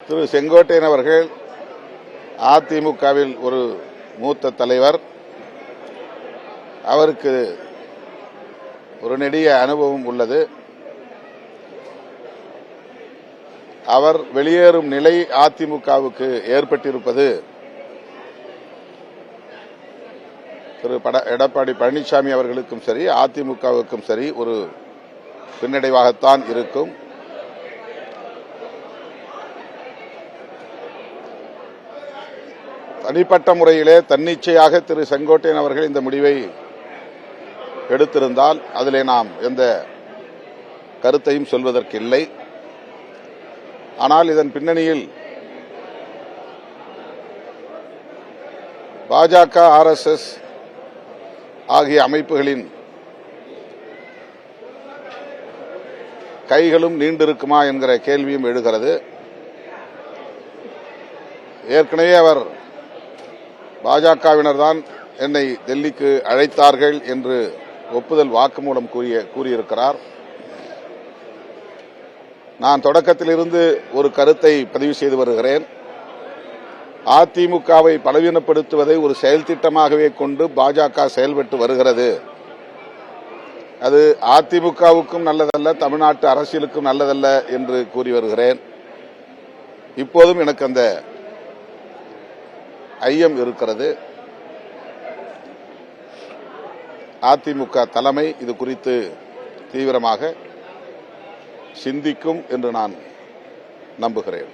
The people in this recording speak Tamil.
திரு செங்கோட்டையன் அவர்கள் அதிமுகவில் ஒரு மூத்த தலைவர். அவருக்கு ஒரு நெடிய அனுபவம் உள்ளது. அவர் வெளியேறும் நிலை அதிமுகவுக்கு ஏற்பட்டிருப்பது திரு எடப்பாடி பழனிசாமி அவர்களுக்கும் சரி, அதிமுகவுக்கும் சரி ஒரு பின்னடைவாகத்தான் இருக்கும். தனிப்பட்ட முறையிலே தன்னிச்சையாக திரு செங்கோட்டையன் அவர்கள் இந்த முடிவை எடுத்திருந்தால் அதிலே நாம் எந்த கருத்தையும் சொல்வதற்கில்லை. ஆனால் இதன் பின்னணியில் பாஜக, RSS ஆகிய அமைப்புகளின் கைகளும் நீண்டிருக்குமா என்கிற கேள்வியும் எழுகிறது. ஏற்கனவே அவர் பாஜகவினர் தான் என்னை டெல்லிக்கு அழைத்தார்கள் என்று ஒப்புதல் வாக்குமூலம் கூறியிருக்கிறார். நான் தொடக்கத்திலிருந்து ஒரு கருத்தை பதிவு செய்து வருகிறேன். அதிமுகவை பலவீனப்படுத்துவதை ஒரு செயல் திட்டமாகவே கொண்டு பாஜக செயல்பட்டு வருகிறது. அது அதிமுகவுக்கும் நல்லதல்ல, தமிழ்நாட்டு அரசியலுக்கும் நல்லதல்ல என்று கூறி வருகிறேன். இப்போதும் எனக்கு அந்த ஐயம் இருக்கிறது. அதிமுக தலைமை இது குறித்து தீவிரமாக சிந்திக்கும் என்று நான் நம்புகிறேன்.